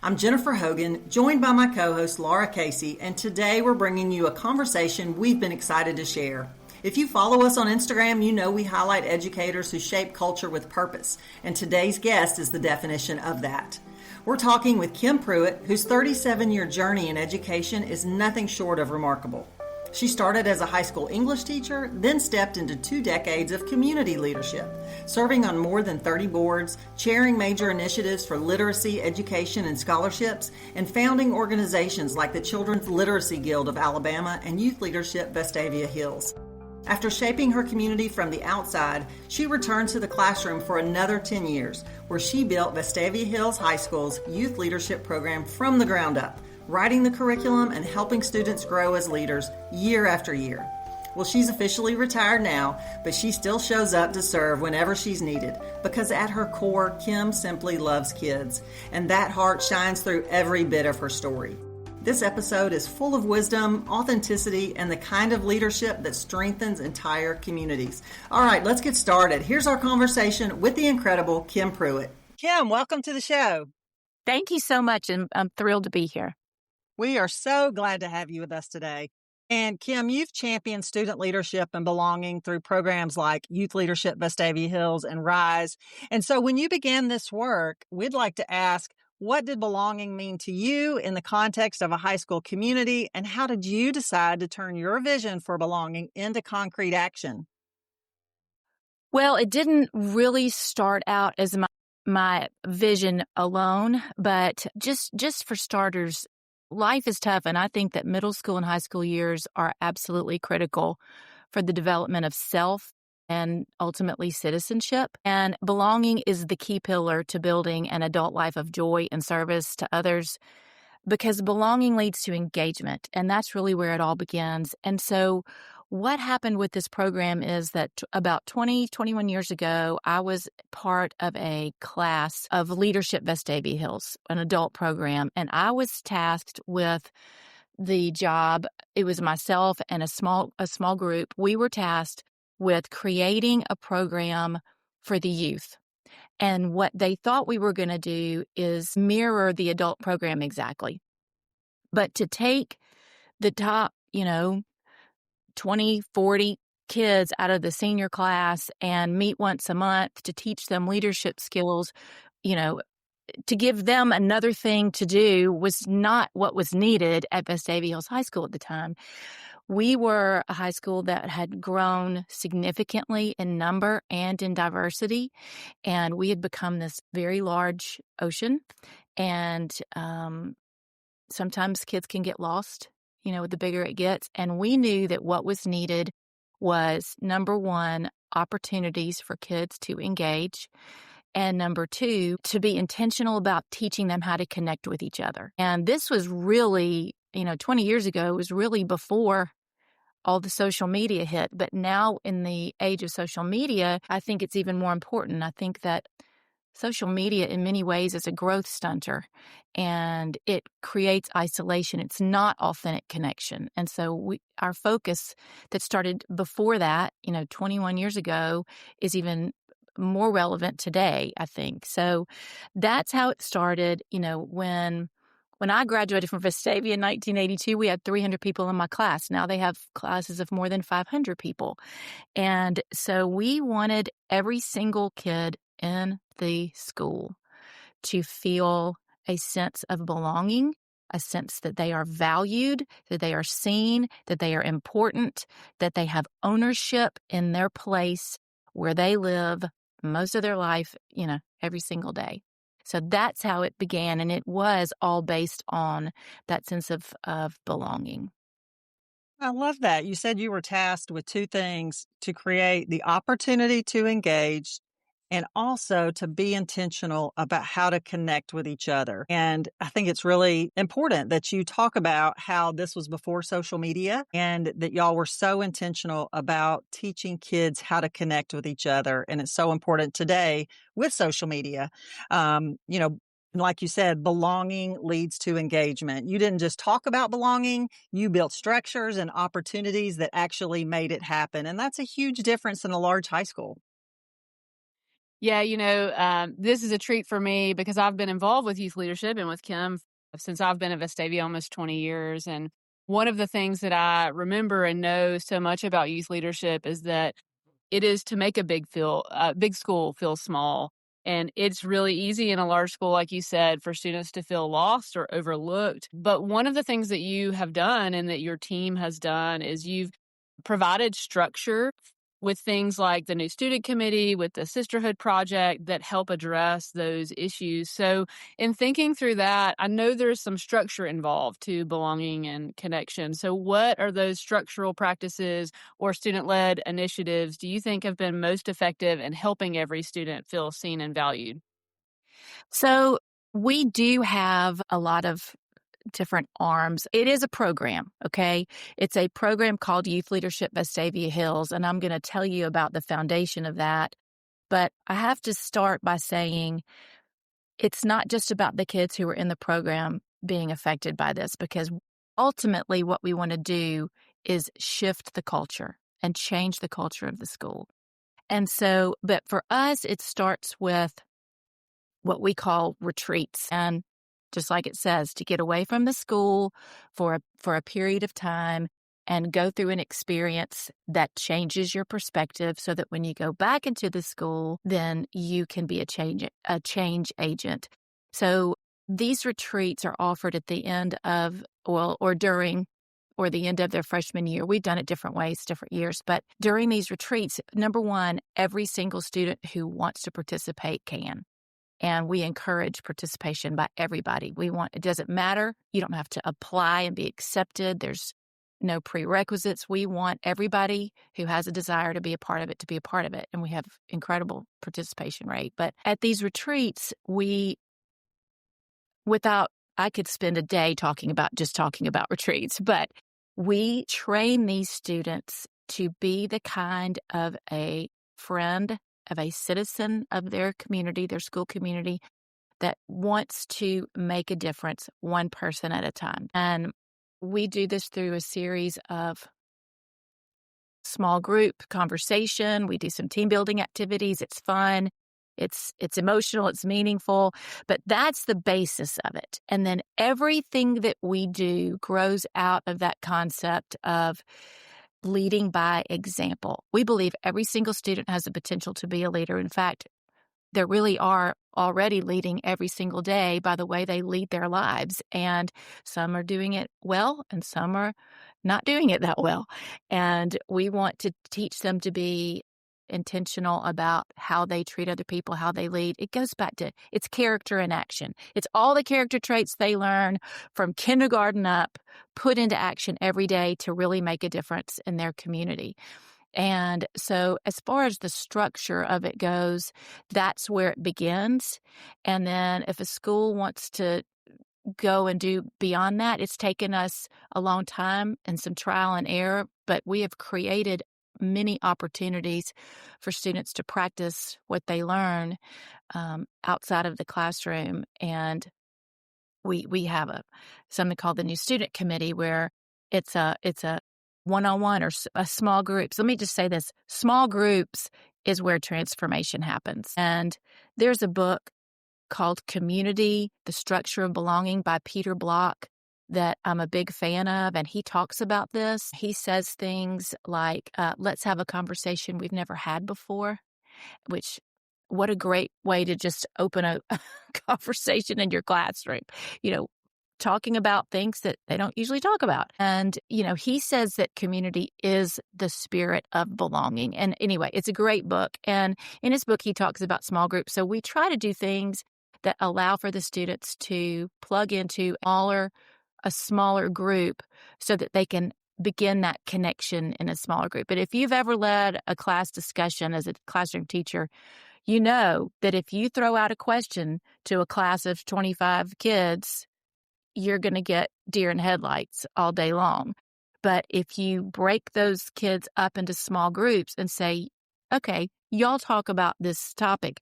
I'm Jennifer Hogan, joined by my co-host Laura Casey, and today we're bringing you a conversation we've been excited to share. If you follow us on Instagram, you know we highlight educators who shape culture with purpose, and today's guest is the definition of that. We're talking with Kim Pruitt, whose 37-year journey in education is nothing short of remarkable. She started as a high school English teacher, then stepped into 2 decades of community leadership, serving on more than 30 boards, chairing major initiatives for literacy, education, and scholarships, and founding organizations like the Children's Literacy Guild of Alabama and Youth Leadership Vestavia Hills. After shaping her community from the outside, she returned to the classroom for another 10 years, where she built Vestavia Hills High School's youth leadership program from the ground up, writing the curriculum and helping students grow as leaders year after year. Well, she's officially retired now, but she still shows up to serve whenever she's needed, because at her core, Kim simply loves kids, and that heart shines through every bit of her story. This episode is full of wisdom, authenticity, and the kind of leadership that strengthens entire communities. All right, let's get started. Here's our conversation with the incredible Kim Pruitt. Kim, welcome to the show. Thank you so much, and I'm thrilled to be here. We are so glad to have you with us today. And Kim, you've championed student leadership and belonging through programs like Youth Leadership Vestavia Hills and RISE. And so when you began this work, we'd like to ask, what did belonging mean to you in the context of a high school community? And how did you decide to turn your vision for belonging into concrete action? Well, it didn't really start out as my vision alone, but just for starters, life is tough, and I think that middle school and high school years are absolutely critical for the development of self and ultimately citizenship. And belonging is the key pillar to building an adult life of joy and service to others, because belonging leads to engagement, and that's really where it all begins. And so what happened with this program is that about 21 years ago, I was part of a class of Leadership Vestavia Hills, an adult program, and I was tasked with the job. It was myself and a small group. We were tasked with creating a program for the youth. And what they thought we were going to do is mirror the adult program exactly. But to take the top, 20, 40 kids out of the senior class and meet once a month to teach them leadership skills, to give them another thing to do was not what was needed at Vestavia Hills High School at the time. We were a high school that had grown significantly in number and in diversity, and we had become this very large ocean. And sometimes kids can get lost, the bigger it gets. And we knew that what was needed was, number one, opportunities for kids to engage. And number two, to be intentional about teaching them how to connect with each other. And this was really, 20 years ago, it was really before all the social media hit. But now in the age of social media, I think it's even more important. I think that social media in many ways is a growth stunter, and it creates isolation. It's not authentic connection. And so our focus that started before that, 21 years ago, is even more relevant today, I think. So that's how it started. When I graduated from Vestavia in 1982, we had 300 people in my class. Now they have classes of more than 500 people. And so we wanted every single kid in the school to feel a sense of belonging, a sense that they are valued, that they are seen, that they are important, that they have ownership in their place where they live most of their life, every single day. So that's how it began, and it was all based on that sense of belonging. I love that. You said you were tasked with 2 things: to create the opportunity to engage and also to be intentional about how to connect with each other. And I think it's really important that you talk about how this was before social media and that y'all were so intentional about teaching kids how to connect with each other. And it's so important today with social media. Like you said, belonging leads to engagement. You didn't just talk about belonging, you built structures and opportunities that actually made it happen. And that's a huge difference in a large high school. Yeah, this is a treat for me because I've been involved with youth leadership and with Kim since I've been at Vestavia almost 20 years. And one of the things that I remember and know so much about youth leadership is that it is to make big school feel small. And it's really easy in a large school, like you said, for students to feel lost or overlooked. But one of the things that you have done and that your team has done is you've provided structure with things like the new student committee, with the sisterhood project that help address those issues. So, in thinking through that, I know there's some structure involved to belonging and connection. So, what are those structural practices or student led initiatives do you think have been most effective in helping every student feel seen and valued? So we do have a lot of different arms. It is a program, okay? It's a program called Youth Leadership Vestavia Hills, and I'm going to tell you about the foundation of that. But I have to start by saying it's not just about the kids who are in the program being affected by this, because ultimately what we want to do is shift the culture and change the culture of the school. And so, but for us, it starts with what we call retreats. And just like it says, to get away from the school for a period of time and go through an experience that changes your perspective so that when you go back into the school, then you can be a change agent. So these retreats are offered at the end of, well, or during or the end of their freshman year. We've done it different ways, different years. But during these retreats, number one, every single student who wants to participate can. And we encourage participation by everybody. It doesn't matter. You don't have to apply and be accepted. There's no prerequisites. We want everybody who has a desire to be a part of it to be a part of it. And we have incredible participation rate. But at these retreats, I could spend a day talking about retreats, but we train these students to be the kind of a friend, of a citizen of their community, their school community, that wants to make a difference one person at a time. And we do this through a series of small group conversation. We do some team building activities. It's fun. It's emotional. It's meaningful. But that's the basis of it. And then everything that we do grows out of that concept of leading by example. We believe every single student has the potential to be a leader. In fact, they really are already leading every single day by the way they lead their lives. And some are doing it well and some are not doing it that well. And we want to teach them to be intentional about how they treat other people, how they lead. It goes back to it's character in action. It's all the character traits they learn from kindergarten up, put into action every day to really make a difference in their community. And so as far as the structure of it goes, that's where it begins. And then if a school wants to go and do beyond that, it's taken us a long time and some trial and error, but we have created many opportunities for students to practice what they learn outside of the classroom. And we have something called the new student committee where it's a one-on-one or a small groups. Let me just say this. Small groups is where transformation happens. And there's a book called Community, The Structure of Belonging by Peter Block that I'm a big fan of. And he talks about this. He says things like, let's have a conversation we've never had before, which what a great way to just open a conversation in your classroom. Talking about things that they don't usually talk about. And, he says that community is the spirit of belonging. And anyway, it's a great book. And in his book, he talks about small groups. So we try to do things that allow for the students to plug into a smaller group so that they can begin that connection in a smaller group. But if you've ever led a class discussion as a classroom teacher, you know that if you throw out a question to a class of 25 kids, you're going to get deer in headlights all day long. But if you break those kids up into small groups and say, okay, y'all talk about this topic,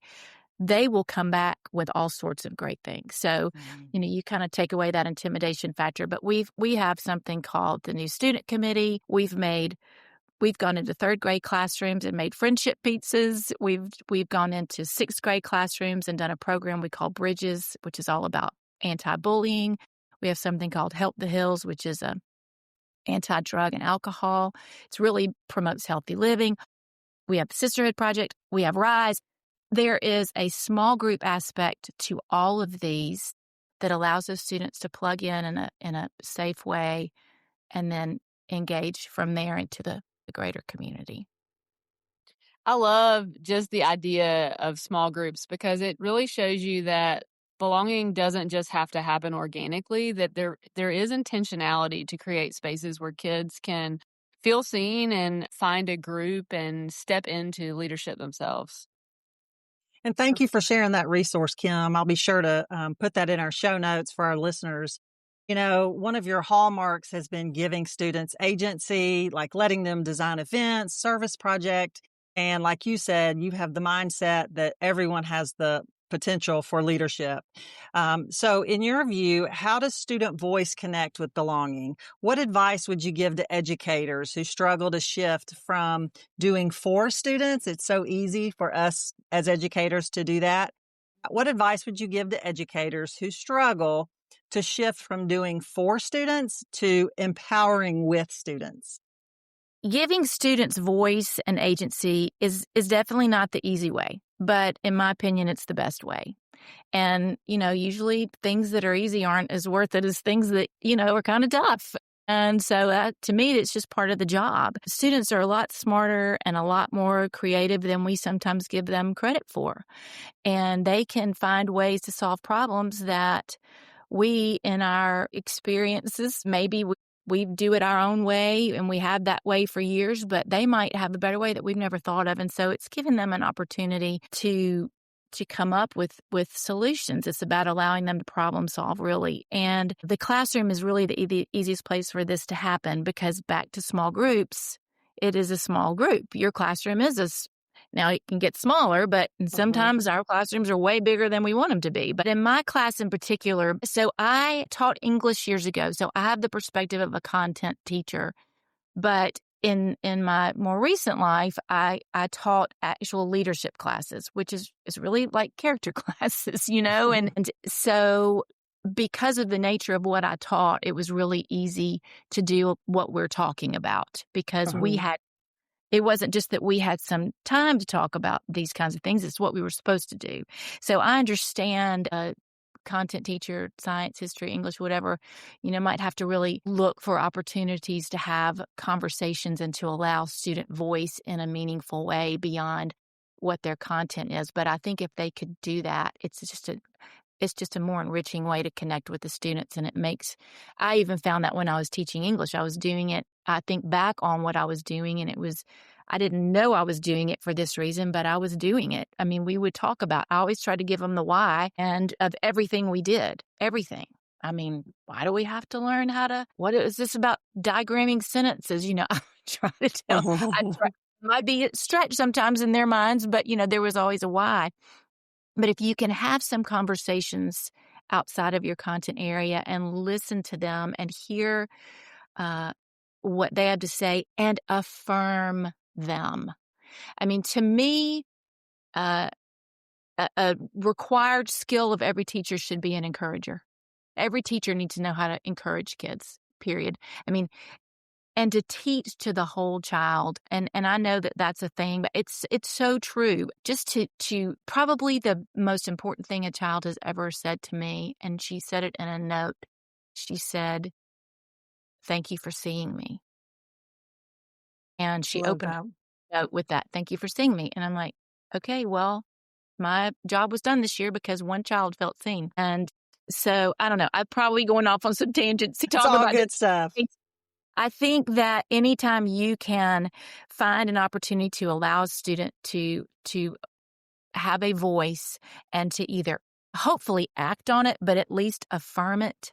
they will come back with all sorts of great things. So, you kind of take away that intimidation factor. But we have something called the new student committee. We've made We've gone into third grade classrooms and made friendship pizzas. We've gone into sixth grade classrooms and done a program we call Bridges, which is all about anti-bullying. We have something called Help the Hills, which is a anti-drug and alcohol. It really promotes healthy living. We have the Sisterhood Project. We have Rise. There is a small group aspect to all of these that allows those students to plug in a safe way and then engage from there into the greater community. I love just the idea of small groups because it really shows you that belonging doesn't just have to happen organically, that there is intentionality to create spaces where kids can feel seen and find a group and step into leadership themselves. And thank you for sharing that resource, Kim. I'll be sure to put that in our show notes for our listeners. You know, one of your hallmarks has been giving students agency, like letting them design events, service project. And like you said, you have the mindset that everyone has the potential for leadership. So in your view, how does student voice connect with belonging? What advice would you give to educators who struggle to shift from doing for students? It's so easy for us as educators to do that. What advice would you give to educators who struggle to shift from doing for students to empowering with students? Giving students voice and agency is definitely not the easy way, but in my opinion, it's the best way. And, usually things that are easy aren't as worth it as things that, are kind of tough. And so to me, it's just part of the job. Students are a lot smarter and a lot more creative than we sometimes give them credit for. And they can find ways to solve problems that we, in our experiences, maybe we do it our own way and we have that way for years, but they might have a better way that we've never thought of. And so it's given them an opportunity to come up with solutions. It's about allowing them to problem solve, really. And the classroom is really the easiest place for this to happen because back to small groups, it is a small group. Your classroom is now it can get smaller, but sometimes our classrooms are way bigger than we want them to be. But in my class in particular, so I taught English years ago, so I have the perspective of a content teacher. But in my more recent life, I taught actual leadership classes, which is really like character classes, and so because of the nature of what I taught, it was really easy to do what we're talking about because it wasn't just that we had some time to talk about these kinds of things. It's what we were supposed to do. So I understand a content teacher, science, history, English, whatever, might have to really look for opportunities to have conversations and to allow student voice in a meaningful way beyond what their content is. But I think if they could do that, it's just a more enriching way to connect with the students. And I even found that when I was teaching English, I was doing it. I think back on what I was doing and I didn't know I was doing it for this reason, but I was doing it. I mean, we would talk about, I always tried to give them the why and of everything we did, everything. I mean, why do we have to learn what is this about diagramming sentences? I try to tell, might be stretched sometimes in their minds, but there was always a why. But if you can have some conversations outside of your content area and listen to them and hear what they have to say and affirm them. I mean, to me, a required skill of every teacher should be an encourager. Every teacher needs to know how to encourage kids, period. I mean, and to teach to the whole child. And I know that that's a thing, but it's so true. Just to probably the most important thing a child has ever said to me, and she said it in a note. She said, "Thank you for seeing me." And she opened the note with that, "Thank you for seeing me." And I'm like, okay, well, my job was done this year because one child felt seen. And so I don't know. I'm probably going off on some tangents to talk about good stuff. I think that anytime you can find an opportunity to allow a student to have a voice and to either hopefully act on it, but at least affirm it,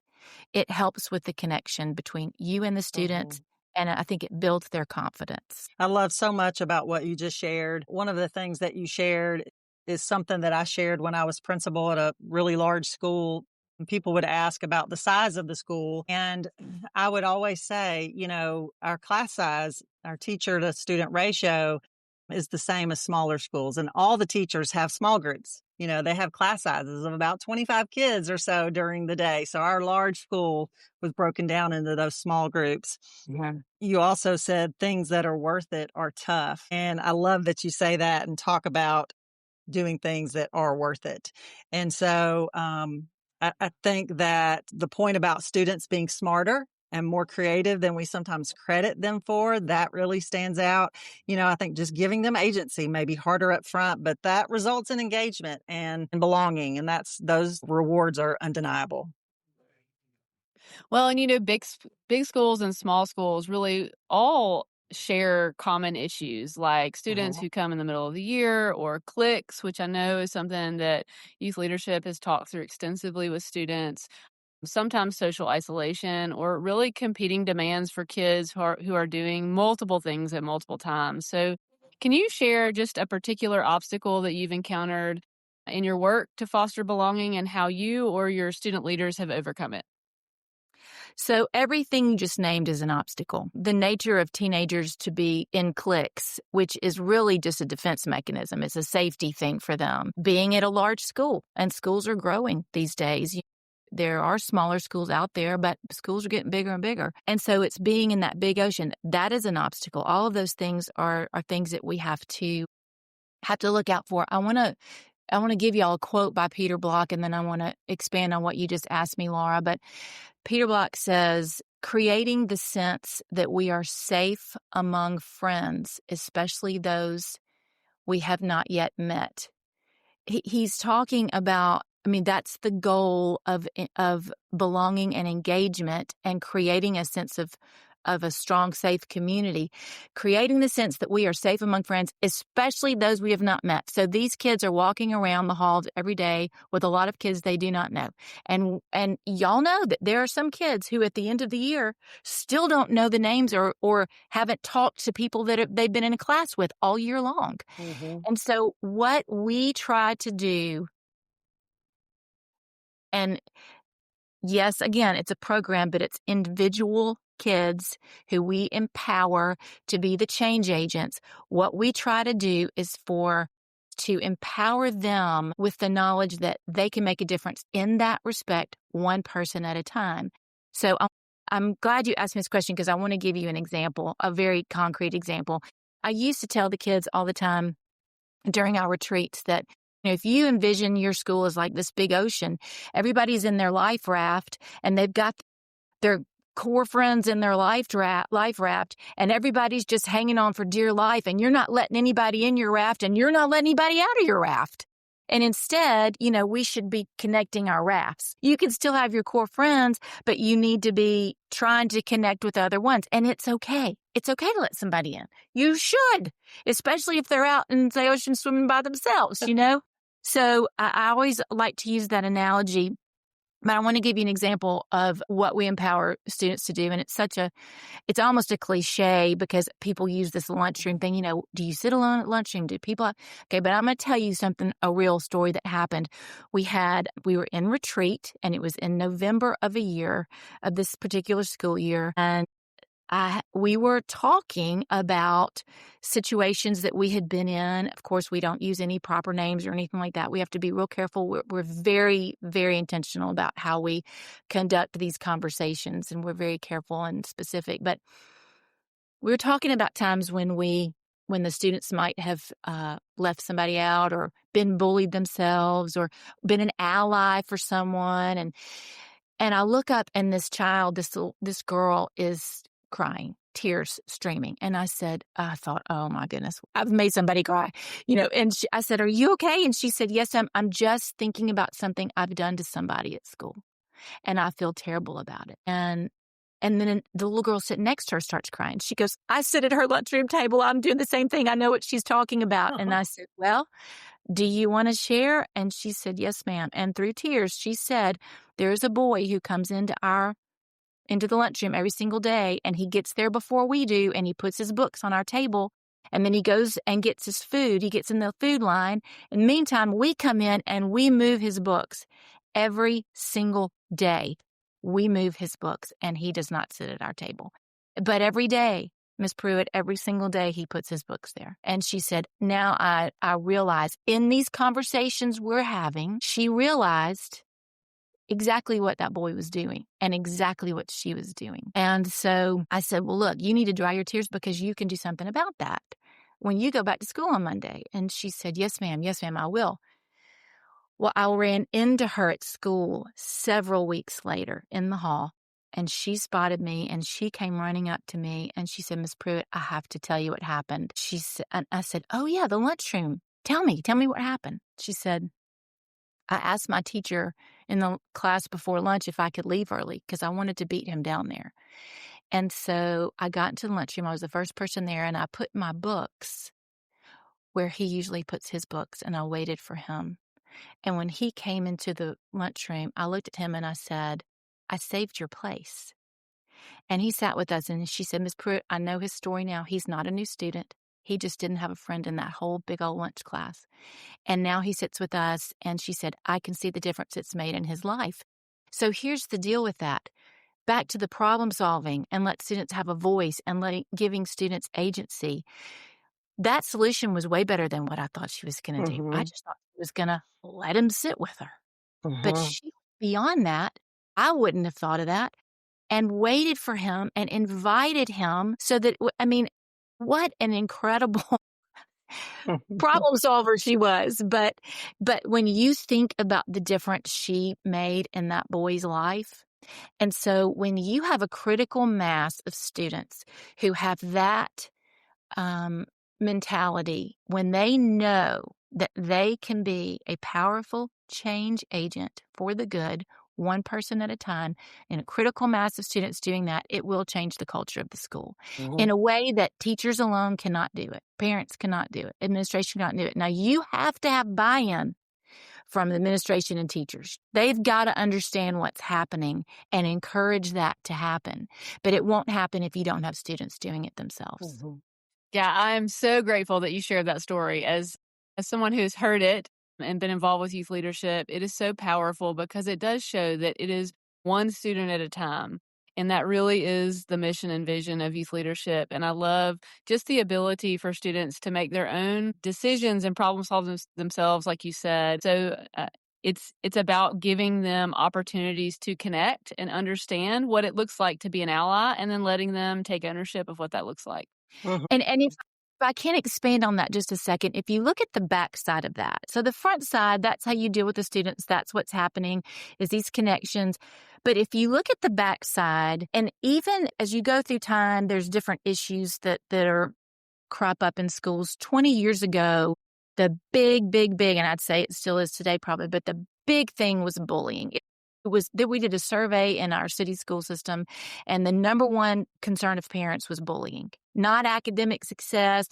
it helps with the connection between you and the students. And I think it builds their confidence. I love so much about what you just shared. One of the things that you shared is something that I shared when I was principal at a really large school People would ask about the size of the school. And I would always say, our class size, our teacher to student ratio is the same as smaller schools. And all the teachers have small groups. They have class sizes of about 25 kids or so during the day. So our large school was broken down into those small groups. Yeah. You also said things that are worth it are tough. And I love that you say that and talk about doing things that are worth it. And so, I think that the point about students being smarter and more creative than we sometimes credit them for, that really stands out. I think just giving them agency may be harder up front, but that results in engagement and belonging. And those rewards are undeniable. Well, and big schools and small schools really all share common issues like students who come in the middle of the year or cliques, which I know is something that youth leadership has talked through extensively with students. Sometimes social isolation or really competing demands for kids who are doing multiple things at multiple times. So, can you share just a particular obstacle that you've encountered in your work to foster belonging and how you or your student leaders have overcome it? So everything you just named is an obstacle. The nature of teenagers to be in cliques, which is really just a defense mechanism. It's a safety thing for them. Being at a large school, and schools are growing these days. There are smaller schools out there, but schools are getting bigger and bigger. And so it's being in that big ocean. That is an obstacle. All of those things are things that we have to look out for. I want to give y'all a quote by Peter Block, and then I want to expand on what you just asked me, Laura. But Peter Block says, creating the sense that we are safe among friends, especially those we have not yet met. He's talking about, that's the goal of belonging and engagement and creating a sense of a strong, safe community, creating the sense that we are safe among friends, especially those we have not met. So these kids are walking around the halls every day with a lot of kids they do not know. And y'all know that there are some kids who at the end of the year still don't know the names or haven't talked to people that they've been in a class with all year long. Mm-hmm. And so what we try to do, and yes, again, it's a program, but it's individual kids who we empower to be the change agents. What we try to do is to empower them with the knowledge that they can make a difference in that respect, one person at a time. So I'm glad you asked me this question because I want to give you an example, a very concrete example. I used to tell the kids all the time during our retreats that if you envision your school as like this big ocean, everybody's in their life raft and they've got their core friends in their life raft, and everybody's just hanging on for dear life, and you're not letting anybody in your raft, and you're not letting anybody out of your raft. And instead, we should be connecting our rafts. You can still have your core friends, but you need to be trying to connect with other ones. And it's okay. It's okay to let somebody in. You should, especially if they're out in the ocean swimming by themselves, So I always like to use that analogy. But I want to give you an example of what we empower students to do. And it's almost a cliche because people use this lunchroom thing. Do you sit alone at lunchroom? Okay, but I'm going to tell you a real story that happened. We were in retreat, and it was in November of this particular school year. And we were talking about situations that we had been in. Of course, we don't use any proper names or anything like that. We have to be real careful. We're very, very intentional about how we conduct these conversations, and we're very careful and specific. But we were talking about times when the students might have left somebody out or been bullied themselves or been an ally for someone. And I look up, and this girl is crying, tears streaming. And I thought, oh my goodness, I've made somebody cry, and I said, are you okay? And she said, yes, I'm just thinking about something I've done to somebody at school, and I feel terrible about it. And then the little girl sitting next to her starts crying. She goes, I sit at her lunchroom table. I'm doing the same thing. I know what she's talking about. Uh-huh. And I said, well, do you want to share? And she said, yes, ma'am. And through tears, she said, there's a boy who comes into the lunchroom every single day, and he gets there before we do, and he puts his books on our table, and then he goes and gets his food. He gets in the food line. And meantime, we come in and we move his books. every single day we move his books and he does not sit at our table. But every day, Miss Pruitt, every single day he puts his books there. And she said, now I realize in these conversations we're having, she realized exactly what that boy was doing and exactly what she was doing. And so I said, well, look, you need to dry your tears because you can do something about that when you go back to school on Monday. And she said, yes, ma'am, I will. Well, I ran into her at school several weeks later in the hall, and she spotted me and she came running up to me and she said, Miss Pruitt, I have to tell you what happened. She said, and I said, oh yeah, the lunchroom. Tell me what happened. She said, I asked my teacher in the class before lunch if I could leave early because I wanted to beat him down there. And so I got into the lunchroom. I was the first person there, and I put my books where he usually puts his books, and I waited for him. And when he came into the lunchroom, I looked at him and I said, I saved your place. And he sat with us, and she said, Miss Pruitt, I know his story now. He's not a new student. He just didn't have a friend in that whole big old lunch class. And now he sits with us, and she said, I can see the difference it's made in his life. So here's the deal with that. Back to the problem solving and let students have a voice and giving students agency. That solution was way better than what I thought she was going to do. I just thought she was going to let him sit with her. But she, beyond that, I wouldn't have thought of that, and waited for him and invited him so that, I mean, what an incredible problem solver she was. But when you think about the difference she made in that boy's life, and so when you have a critical mass of students who have that mentality, when they know that they can be a powerful change agent for the good, one person at a time, in a critical mass of students doing that, it will change the culture of the school in a way that teachers alone cannot do it. Parents cannot do it. Administration cannot do it. Now, you have to have buy-in from the administration and teachers. They've got to understand what's happening and encourage that to happen. But it won't happen if you don't have students doing it themselves. Yeah, I'm so grateful that you shared that story. As someone who's heard it and been involved with youth leadership, it is so powerful because it does show that it is one student at a time. And that really is the mission and vision of youth leadership. And I love just the ability for students to make their own decisions and problem solve themselves, like you said. So it's about giving them opportunities to connect and understand what it looks like to be an ally, and then letting them take ownership of what that looks like. And if I can expand on that just a second, if you look at the back side of that, so the front side, that's how you deal with the students. That's what's happening, is these connections. But if you look at the back side, and even as you go through time, there's different issues that are crop up in schools. 20 years ago, the big, and I'd say it still is today probably, but the big thing was bullying. It was that we did a survey in our city school system, and the number one concern of parents was bullying, not academic success,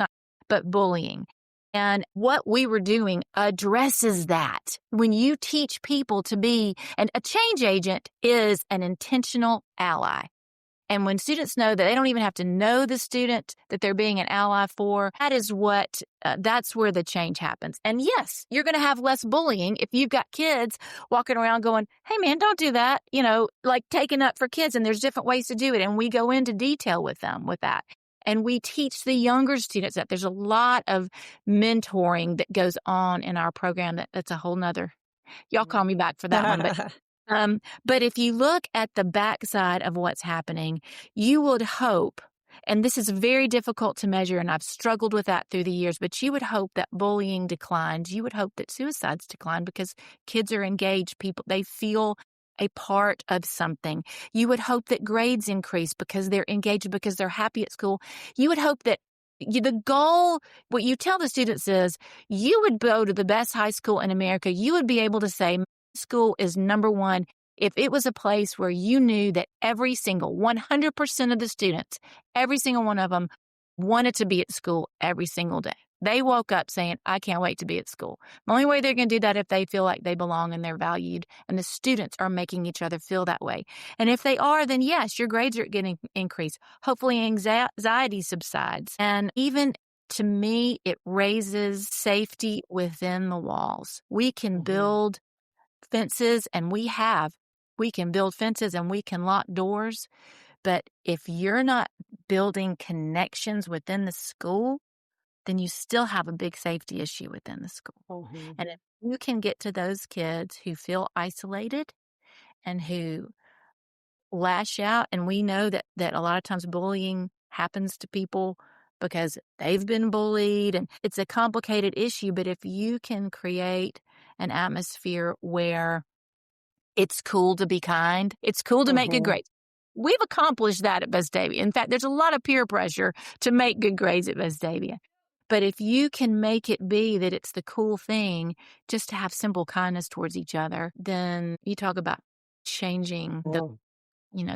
but bullying. And what we were doing addresses that. When you teach people to be, and a change agent is an intentional ally. And when students know that they don't even have to know the student that they're being an ally for, that is that's where the change happens. And yes, you're going to have less bullying if you've got kids walking around going, hey man, don't do that, like taking up for kids. And there's different ways to do it. And we go into detail with them with that. And we teach the younger students that. There's a lot of mentoring that goes on in our program. That's a whole nother, y'all call me back for that one. But if you look at the backside of what's happening, you would hope, and this is very difficult to measure, and I've struggled with that through the years, but you would hope that bullying declines. You would hope that suicides decline because kids are engaged. They feel a part of something. You would hope that grades increase because they're engaged, because they're happy at school. You would hope that the goal, what you tell the students is, you would go to the best high school in America. You would be able to say, school is number one. If it was a place where you knew that every single 100% of the students, every single one of them wanted to be at school every single day. They woke up saying, I can't wait to be at school. The only way they're going to do that if they feel like they belong and they're valued, and the students are making each other feel that way. And if they are, then yes, your grades are getting increased. Hopefully anxiety subsides. And even to me, it raises safety within the walls. We can build fences, and we can build fences and we can lock doors. But if you're not building connections within the school, then you still have a big safety issue within the school. Mm-hmm. And if you can get to those kids who feel isolated and who lash out, and we know that a lot of times bullying happens to people because they've been bullied, and it's a complicated issue. But if you can create an atmosphere where it's cool to be kind, it's cool to make good Mm-hmm. grades. We've accomplished that at Vestavia. In fact, there's a lot of peer pressure to make good grades at Vestavia. But if you can make it be that it's the cool thing just to have simple kindness towards each other, then you talk about changing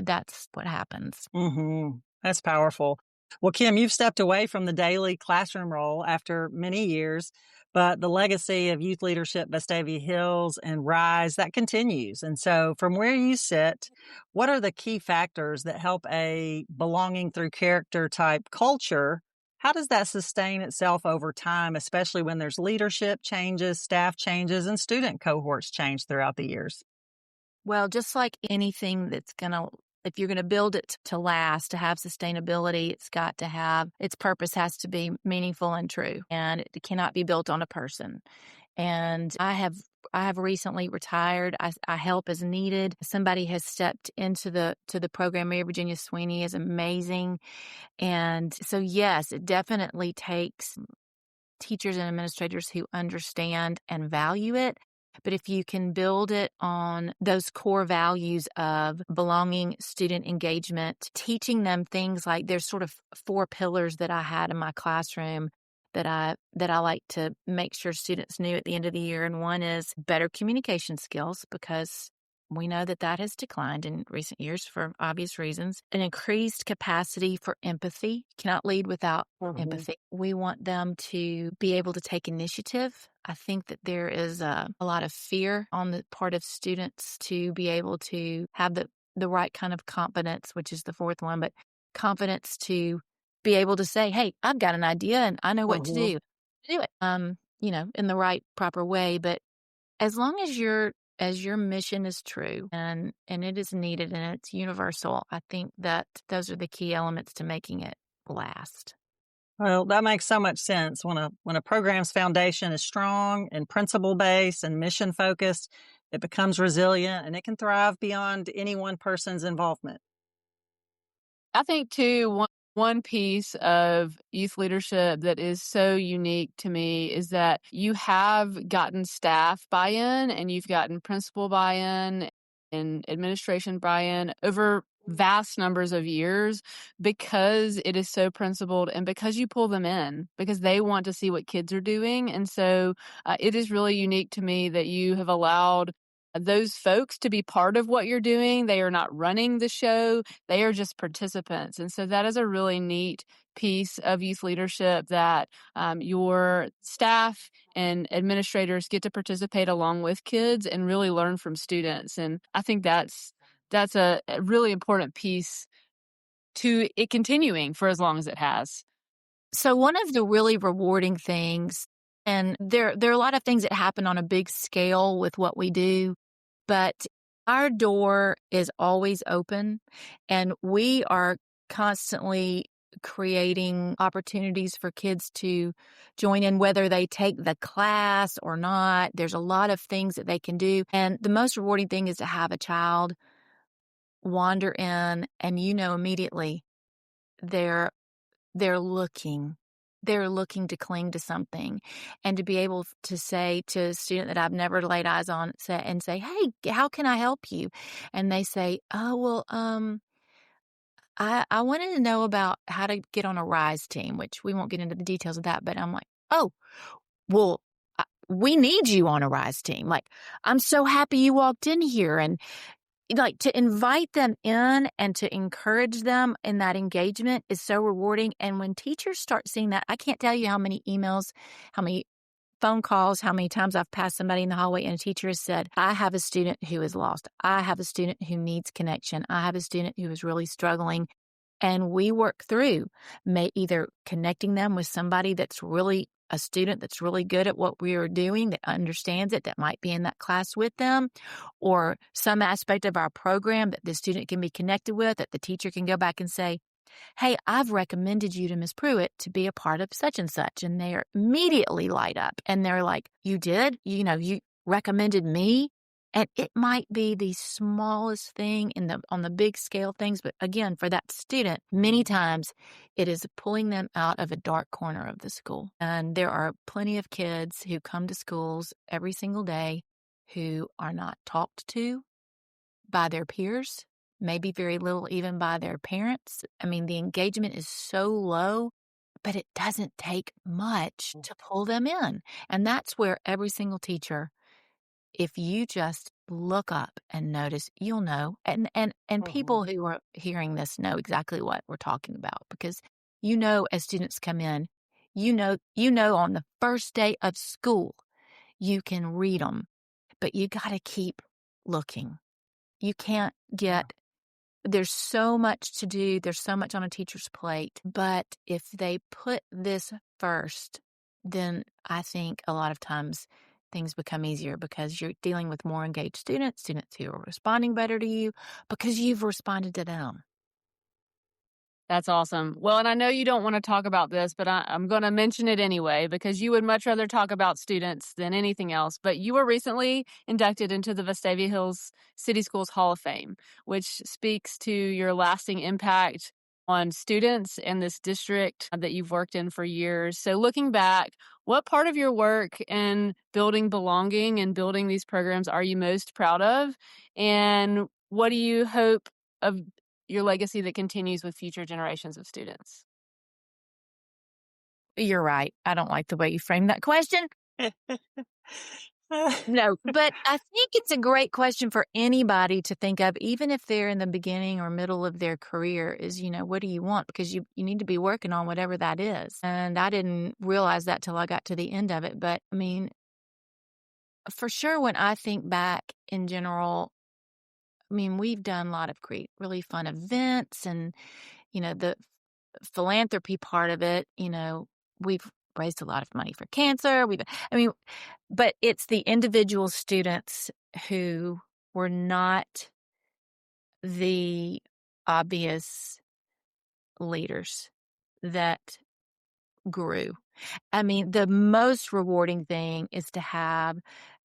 that's what happens. Mm-hmm. That's powerful. Well, Kim, you've stepped away from the daily classroom role after many years, but the legacy of youth leadership, Vestavia Hills and Rise, that continues. And so from where you sit, what are the key factors that help a belonging through character type culture? How does that sustain itself over time, especially when there's leadership changes, staff changes, and student cohorts change throughout the years? Well, just like anything if you're going to build it to last, to have sustainability, its purpose has to be meaningful and true, and it cannot be built on a person. And I have recently retired. I help as needed. Somebody has stepped into the program. Mary Virginia Sweeney is amazing. And so, yes, it definitely takes teachers and administrators who understand and value it. But if you can build it on those core values of belonging, student engagement, teaching them things like there's sort of 4 pillars that I had in my classroom that I like to make sure students knew at the end of the year. And one is better communication skills, because we know that has declined in recent years for obvious reasons. An increased capacity for empathy. Cannot lead without empathy. We want them to be able to take initiative. I think that there is a lot of fear on the part of students to be able to have the right kind of confidence, which is the 4th one, but confidence to be able to say, hey, I've got an idea and I know what to do. Do it, in the right, proper way. But as long as your mission is true and it is needed and it's universal, I think that those are the key elements to making it last. Well, that makes so much sense. When a program's foundation is strong and principle based and mission focused, it becomes resilient and it can thrive beyond any one person's involvement. I think too, one piece of youth leadership that is so unique to me is that you have gotten staff buy-in and you've gotten principal buy-in and administration buy-in over vast numbers of years, because it is so principled and because you pull them in because they want to see what kids are doing. And so it is really unique to me that you have allowed those folks to be part of what you're doing. They are not running the show. They are just participants. And so that is a really neat piece of youth leadership, that your staff and administrators get to participate along with kids and really learn from students. And I think that's a really important piece to it continuing for as long as it has. So one of the really rewarding things, and there are a lot of things that happen on a big scale with what we do, but our door is always open, and we are constantly creating opportunities for kids to join in, whether they take the class or not. There's a lot of things that they can do. And the most rewarding thing is to have a child wander in and immediately they're looking to cling to something, and to be able to say to a student that I've never laid eyes on and say, hey, how can I help you? And they say, oh, well, I wanted to know about how to get on a Rise team, which we won't get into the details of that, but I'm like, oh, well, we need you on a Rise team. Like, I'm so happy you walked in here. And like, to invite them in and to encourage them in that engagement is so rewarding. And when teachers start seeing that, I can't tell you how many emails, how many phone calls, how many times I've passed somebody in the hallway and a teacher has said, I have a student who is lost. I have a student who needs connection. I have a student who is really struggling. And we work through either connecting them with somebody that's really a student that's really good at what we are doing, that understands it, that might be in that class with them, or some aspect of our program that the student can be connected with, that the teacher can go back and say, hey, I've recommended you to Miss Pruitt to be a part of such and such. And they are immediately light up and they're like, you did? You recommended me? And it might be the smallest thing on the big scale things. But again, for that student, many times it is pulling them out of a dark corner of the school. And there are plenty of kids who come to schools every single day who are not talked to by their peers, maybe very little even by their parents. I mean, the engagement is so low, but it doesn't take much to pull them in. And that's where every single teacher, if you just look up and notice, you'll know. And people who are hearing this know exactly what we're talking about, because as students come in, on the first day of school, you can read them, but you got to keep looking. You can't there's so much to do. There's so much on a teacher's plate. But if they put this first, then I think a lot of times things become easier, because you're dealing with more engaged students who are responding better to you because you've responded to them. That's awesome. Well, and I know you don't want to talk about this, but I'm going to mention it anyway, because you would much rather talk about students than anything else. But you were recently inducted into the Vestavia Hills City Schools Hall of Fame, which speaks to your lasting impact on students and this district that you've worked in for years. So looking back, what part of your work in building belonging and building these programs are you most proud of? And what do you hope of your legacy that continues with future generations of students? You're right. I don't like the way you framed that question. No, but I think it's a great question for anybody to think of, even if they're in the beginning or middle of their career, is, what do you want? Because you need to be working on whatever that is. And I didn't realize that till I got to the end of it. But I mean, for sure, when I think back in general, I mean, we've done a lot of great, really fun events, and, the philanthropy part of it, we've raised a lot of money for cancer. But it's the individual students who were not the obvious leaders that grew. I mean, the most rewarding thing is to have,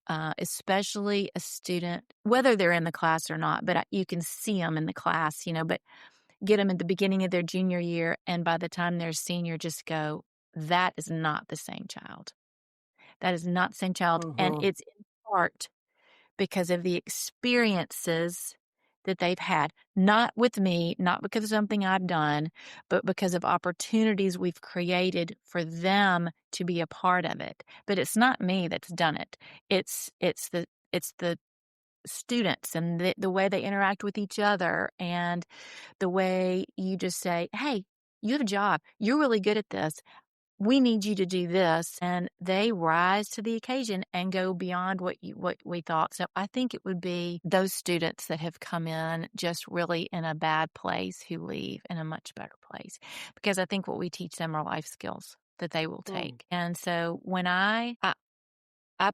especially a student, whether they're in the class or not, but you can see them in the class, but get them at the beginning of their junior year, and by the time they're senior, just go, that is not the same child. That is not the same child. And it's in part because of the experiences that they've had, not with me, not because of something I've done, but because of opportunities we've created for them to be a part of it. But it's not me that's done it. It's the students and the way they interact with each other, and the way you just say, hey, you have a job. You're really good at this. We need you to do this. And they rise to the occasion and go beyond what we thought. So I think it would be those students that have come in just really in a bad place who leave in a much better place, because I think what we teach them are life skills that they will take. And so when I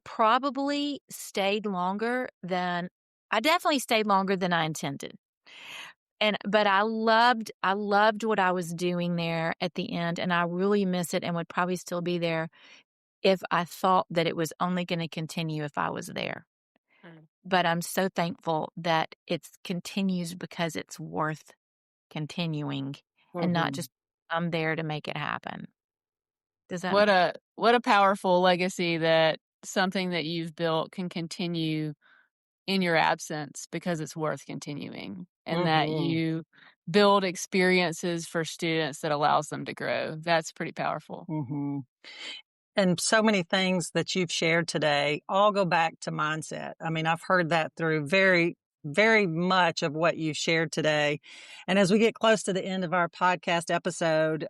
probably stayed longer than I intended. But I loved what I was doing there at the end, and I really miss it and would probably still be there if I thought that it was only going to continue if I was there. But I'm so thankful that it continues because it's worth continuing, and not just I'm there to make it happen. Does that What a powerful legacy that something that you've built can continue in your absence, because it's worth continuing, and that you build experiences for students that allows them to grow. That's pretty powerful. And so many things that you've shared today all go back to mindset. I mean, I've heard that through very, very much of what you've shared today. And as we get close to the end of our podcast episode,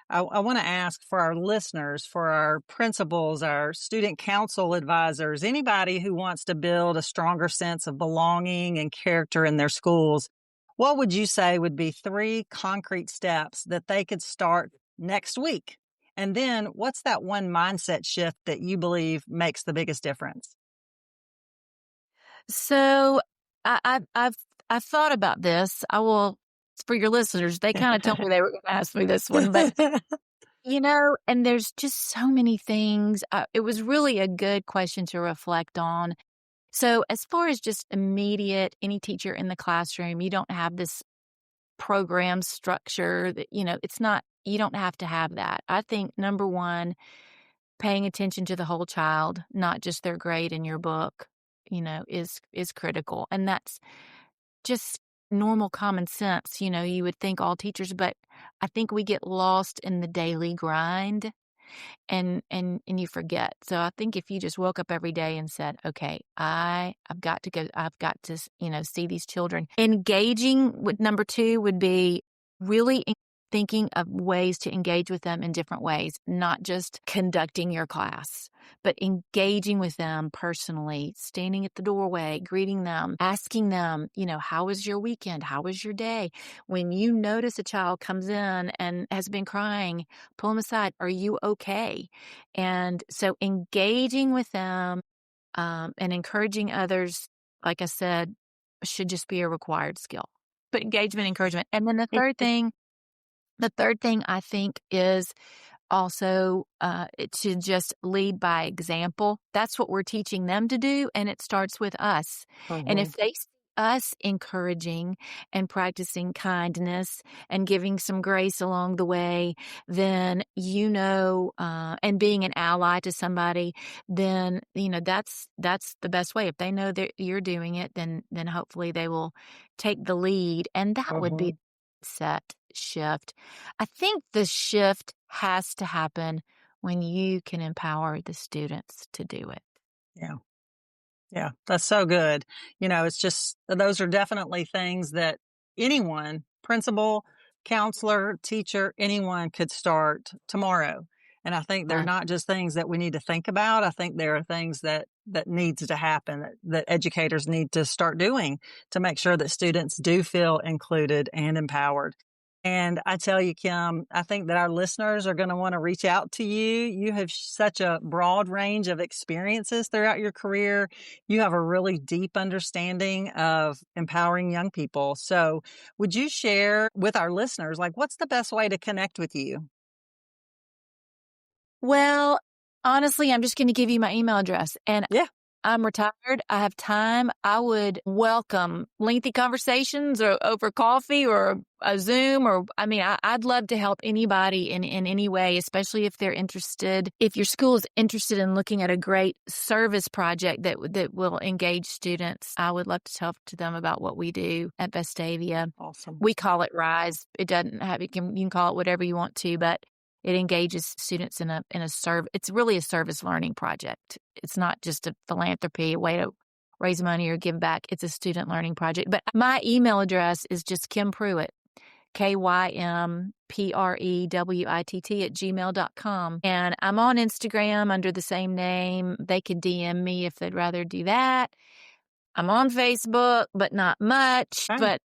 I want to ask for our listeners, for our principals, our student council advisors, anybody who wants to build a stronger sense of belonging and character in their schools, what would you say would be 3 concrete steps that they could start next week And then what's that one mindset shift that you believe makes the biggest difference? So I've thought about this. I will, for your listeners, they kind of told me they were going to ask me this one, but and there's just so many things. It was really a good question to reflect on. So as far as just immediate, any teacher in the classroom, you don't have this program structure that, it's not, you don't have to have that. I think number one, paying attention to the whole child, not just their grade in your book, is critical. And that's just normal common sense. You would think all teachers, but I think we get lost in the daily grind and you forget. So I think if you just woke up every day and said, okay, I've got to go, I've got to, see these children. Engaging with number two would be really thinking of ways to engage with them in different ways, not just conducting your class, but engaging with them personally, standing at the doorway, greeting them, asking them, how was your weekend? How was your day? When you notice a child comes in and has been crying, pull them aside. Are you okay? And so engaging with them and encouraging others, like I said, should just be a required skill. But engagement, encouragement. And then the third thing I think is also to just lead by example. That's what we're teaching them to do, and it starts with us. And if they see us encouraging and practicing kindness and giving some grace along the way, then and being an ally to somebody, then that's the best way. If they know that you're doing it, then hopefully they will take the lead, and that would be set shift. I think the shift has to happen when you can empower the students to do it. Yeah. Yeah, that's so good. It's just, those are definitely things that anyone, principal, counselor, teacher, anyone could start tomorrow. And I think they're not just things that we need to think about. I think there are things that needs to happen, that educators need to start doing to make sure that students do feel included and empowered. And I tell you, Kim, I think that our listeners are going to want to reach out to you. You have such a broad range of experiences throughout your career. You have a really deep understanding of empowering young people. So would you share with our listeners, what's the best way to connect with you? Well, honestly, I'm just going to give you my email address. And yeah. I'm retired. I have time. I would welcome lengthy conversations or over coffee or a Zoom I'd love to help anybody in any way, especially if they're interested. If your school is interested in looking at a great service project that will engage students, I would love to talk to them about what we do at Vestavia. Awesome. We call it RISE. It doesn't have, you can call it whatever you want to, but it engages students in a it's really a service learning project. It's not just a philanthropy, a way to raise money or give back. It's a student learning project. But my email address is just Kim Pruitt, KymPrewitt@gmail.com. And I'm on Instagram under the same name. They could DM me if they'd rather do that. I'm on Facebook, but not much. Okay. But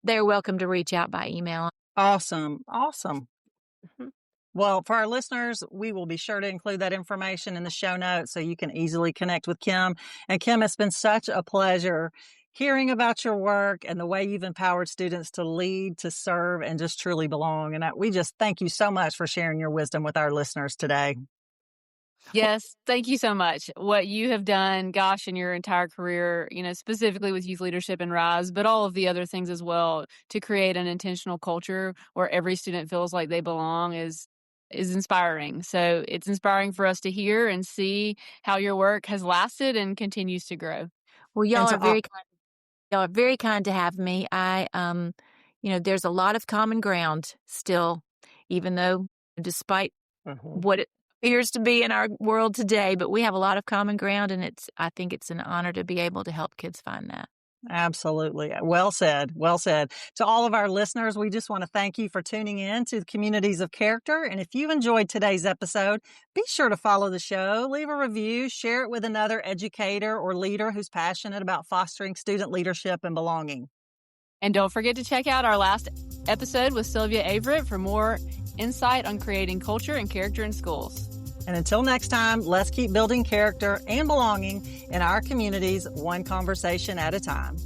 they're welcome to reach out by email. Awesome. Mm-hmm. Well, for our listeners, we will be sure to include that information in the show notes so you can easily connect with Kim. And Kim, it's been such a pleasure hearing about your work and the way you've empowered students to lead, to serve, and just truly belong. And we just thank you so much for sharing your wisdom with our listeners today. Yes, thank you so much. What you have done, gosh, in your entire career, specifically with youth leadership and RISE, but all of the other things as well, to create an intentional culture where every student feels like they belong is inspiring. So it's inspiring for us to hear and see how your work has lasted and continues to grow. Well, y'all are very kind. Y'all are very kind to have me. There's a lot of common ground still, even though despite what it appears to be in our world today, but we have a lot of common ground, and I think it's an honor to be able to help kids find that. Absolutely. Well said. Well said. To all of our listeners, we just want to thank you for tuning in to Communities of Character. And if you enjoyed today's episode, be sure to follow the show, leave a review, share it with another educator or leader who's passionate about fostering student leadership and belonging. And don't forget to check out our last episode with Sylvia Averett for more insight on creating culture and character in schools. And until next time, let's keep building character and belonging in our communities, one conversation at a time.